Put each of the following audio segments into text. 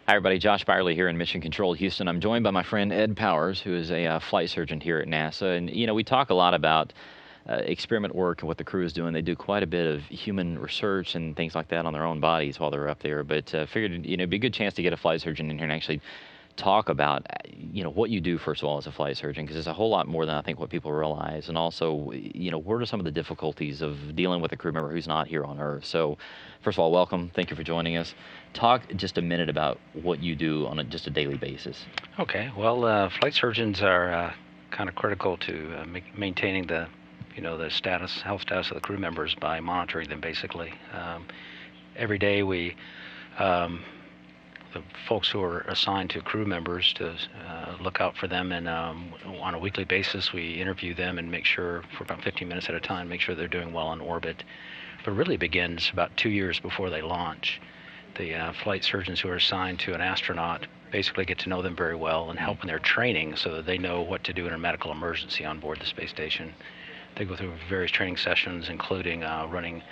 Hi, everybody. Josh Byerly here in Mission Control, Houston. I'm joined by my friend Ed Powers, who is a flight surgeon here at NASA. And, we talk a lot about experiment work and what the crew is doing. They do quite a bit of human research and things like that on their own bodies while they're up there. But figured, it'd be a good chance to get a flight surgeon in here and actually talk about, what you do, first of all, as a flight surgeon, because it's a whole lot more than I think what people realize. And also, what are some of the difficulties of dealing with a crew member who's not here on Earth? So, first of all, welcome. Thank you for joining us. Talk just a minute about what you do on just a daily basis. Okay. Well, flight surgeons are kind of critical to maintaining the, the health status of the crew members by monitoring them. Basically, every day the folks who are assigned to crew members to look out for them, and on a weekly basis we interview them and make sure, for about 15 minutes at a time, make sure they're doing well on orbit. But really begins about 2 years before they launch. The flight surgeons who are assigned to an astronaut basically get to know them very well and help in their training so that they know what to do in a medical emergency on board the space station. They go through various training sessions, including running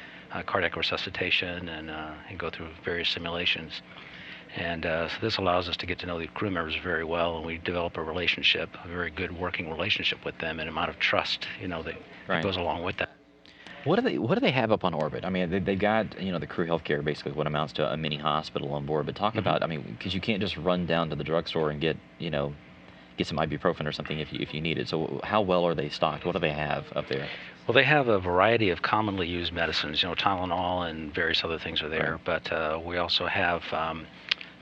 cardiac resuscitation and go through various simulations. And so this allows us to get to know the crew members very well, and we develop a very good working relationship with them, and an amount of trust, that goes along with that. What do they have up on orbit? I mean, they've got, the crew healthcare, basically what amounts to a mini hospital on board. But talk about, I mean, because you can't just run down to the drugstore and get some ibuprofen or something if you need it. So how well are they stocked? What do they have up there? Well, they have a variety of commonly used medicines. Tylenol and various other things are there. Right. But we also have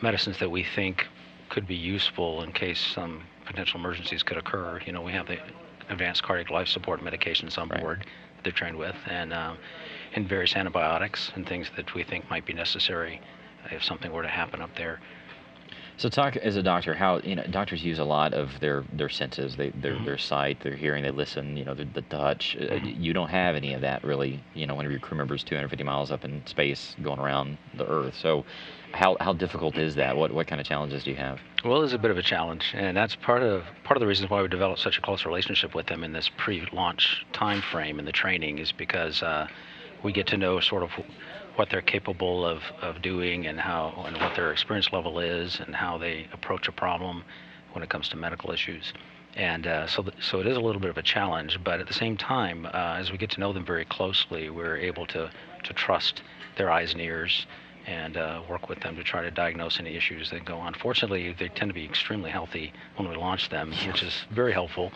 medicines that we think could be useful in case some potential emergencies could occur. We have the advanced cardiac life support medications on board. Right. They're trained with, and various antibiotics and things that we think might be necessary if something were to happen up there. So talk as a doctor, how doctors use a lot of their senses, their sight, their hearing, they listen, the touch. You don't have any of that really, whenever your crew member's 250 miles up in space going around the Earth. So how difficult is that? What kind of challenges do you have? Well, it's a bit of a challenge, and that's part of the reasons why we developed such a close relationship with them in this pre-launch time frame in the training, is because we get to know sort of what they're capable of doing, and what their experience level is, and how they approach a problem when it comes to medical issues. And so it is a little bit of a challenge, but at the same time, as we get to know them very closely, we're able to trust their eyes and ears, and work with them to try to diagnose any issues that go on. Fortunately, they tend to be extremely healthy when we launch them, which is very helpful,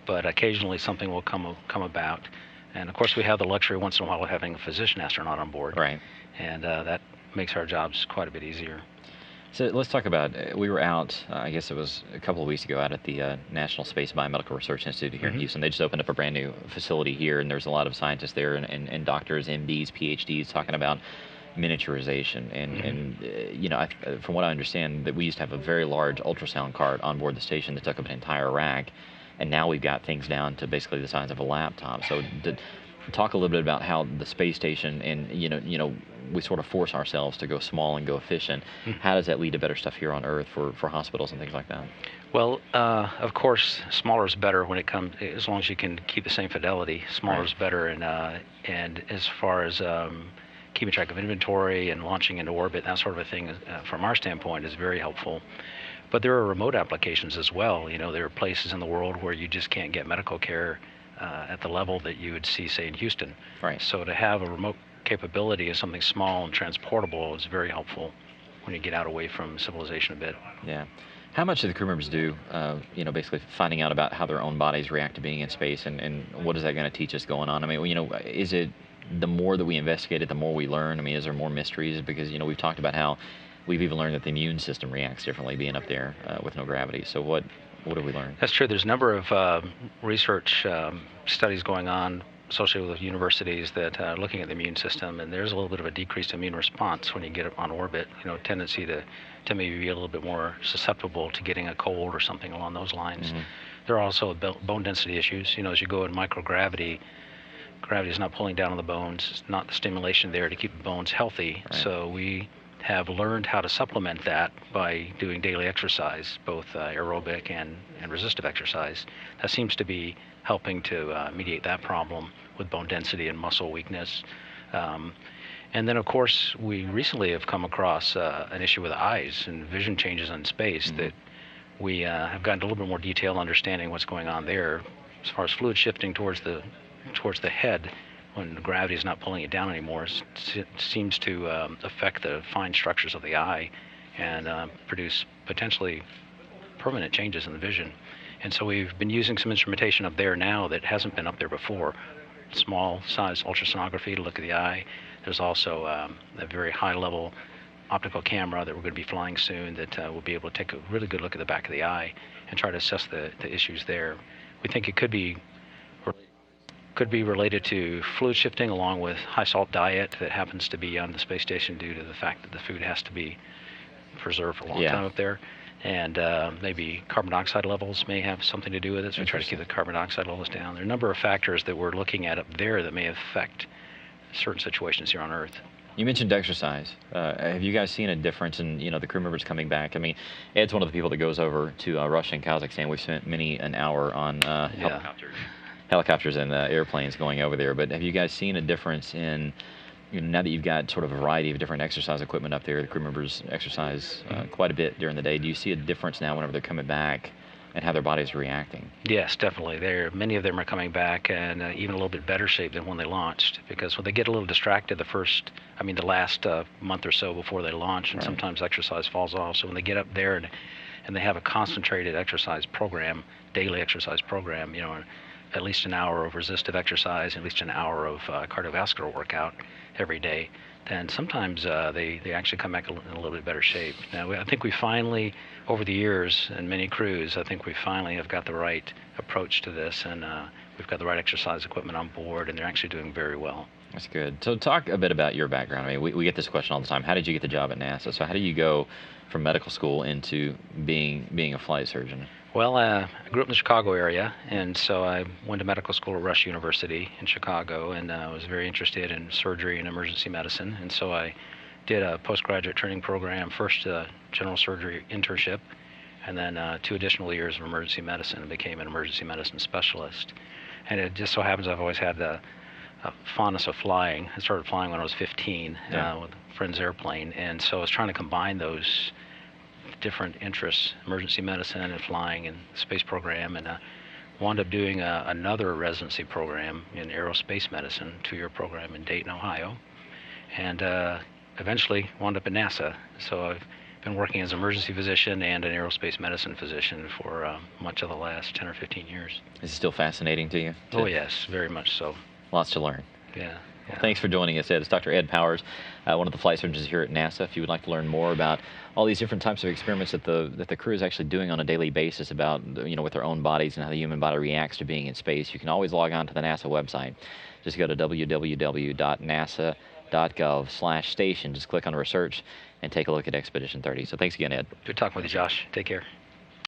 but occasionally something will come about. And of course, we have the luxury once in a while of having a physician astronaut on board. Right. And that makes our jobs quite a bit easier. So let's talk about, we were out, I guess it was a couple of weeks ago, out at the National Space Biomedical Research Institute here in Houston. They just opened up a brand new facility here, and there's a lot of scientists there and doctors, MDs, PhDs talking about miniaturization. And from what I understand, that we used to have a very large ultrasound cart on board the station that took up an entire rack. And now we've got things down to basically the size of a laptop. So talk a little bit about how the space station and, we sort of force ourselves to go small and go efficient. How does that lead to better stuff here on Earth for hospitals and things like that? Well, of course, smaller is better when it comes, as long as you can keep the same fidelity. Smaller is better, and as far as keeping track of inventory and launching into orbit, that sort of a thing, from our standpoint, is very helpful. But there are remote applications as well. There are places in the world where you just can't get medical care at the level that you would see, say, in Houston. Right. So to have a remote capability of something small and transportable is very helpful when you get out away from civilization a bit. Yeah. How much do the crew members do, basically finding out about how their own bodies react to being in space, and what is that going to teach us going on? I mean, is it the more that we investigate it, the more we learn? I mean, is there more mysteries? Because, we've talked about how we've even learned that the immune system reacts differently being up there with no gravity. So what have we learned? That's true. There's a number of research studies going on associated with universities that are looking at the immune system, and there's a little bit of a decreased immune response when you get on orbit. Tendency to maybe be a little bit more susceptible to getting a cold or something along those lines. There are also bone density issues. As you go in microgravity, gravity is not pulling down on the bones. It's not the stimulation there to keep the bones healthy. Right. So we have learned how to supplement that by doing daily exercise, both aerobic and resistive exercise. That seems to be helping to mediate that problem with bone density and muscle weakness. And then, of course, we recently have come across an issue with eyes and vision changes in space that we have gotten a little bit more detailed understanding what's going on there as far as fluid shifting towards the head when gravity is not pulling it down anymore. It seems to affect the fine structures of the eye and produce potentially permanent changes in the vision. And so we've been using some instrumentation up there now that hasn't been up there before. Small size ultrasonography to look at the eye. There's also a very high level optical camera that we're going to be flying soon that will be able to take a really good look at the back of the eye and try to assess the issues there. We think it could be related to fluid shifting along with high salt diet that happens to be on the space station due to the fact that the food has to be preserved for a long time up there. And maybe carbon dioxide levels may have something to do with it, so we try to keep the carbon dioxide levels down. There are a number of factors that we're looking at up there that may affect certain situations here on Earth. You mentioned exercise. Have you guys seen a difference in the crew members coming back? I mean, Ed's one of the people that goes over to Russia and Kazakhstan. We've spent many an hour on helicopters and airplanes going over there. But have you guys seen a difference in now that you've got sort of a variety of different exercise equipment up there? The crew members exercise quite a bit during the day. Do you see a difference now whenever they're coming back and how their bodies are reacting? Yes, definitely. Many of them are coming back and even a little bit better shape than when they launched, because when they get a little distracted the last month or so before they launch, and sometimes exercise falls off. So when they get up there and they have a concentrated exercise program, daily exercise program, at least an hour of resistive exercise, at least an hour of cardiovascular workout every day, then sometimes they actually come back in a little bit better shape. Now, I think we finally, over the years and many crews, I think we finally have got the right approach to this, and we've got the right exercise equipment on board, and they're actually doing very well. That's good. So talk a bit about your background. I mean, we get this question all the time. How did you get the job at NASA? So how do you go from medical school into being a flight surgeon? Well, I grew up in the Chicago area, and so I went to medical school at Rush University in Chicago, and I was very interested in surgery and emergency medicine. And so I did a postgraduate training program, first a general surgery internship, and then 2 additional years of emergency medicine, and became an emergency medicine specialist. And it just so happens I've always had the fondness of flying. I started flying when I was 15 with a friend's airplane, and so I was trying to combine those different interests, emergency medicine and flying and space program, and wound up doing another residency program in aerospace medicine, 2-year program in Dayton, Ohio, and eventually wound up at NASA. So I've been working as an emergency physician and an aerospace medicine physician for much of the last 10 or 15 years. Is it still fascinating to you? Oh yes, very much so. Lots to learn. Yeah. Well, thanks for joining us, Ed. It's Dr. Ed Powers, one of the flight surgeons here at NASA. If you would like to learn more about all these different types of experiments that the crew is actually doing on a daily basis about, with their own bodies and how the human body reacts to being in space, you can always log on to the NASA website. Just go to www.nasa.gov/station. Just click on research and take a look at Expedition 30. So thanks again, Ed. Good talking with you, Josh. Take care.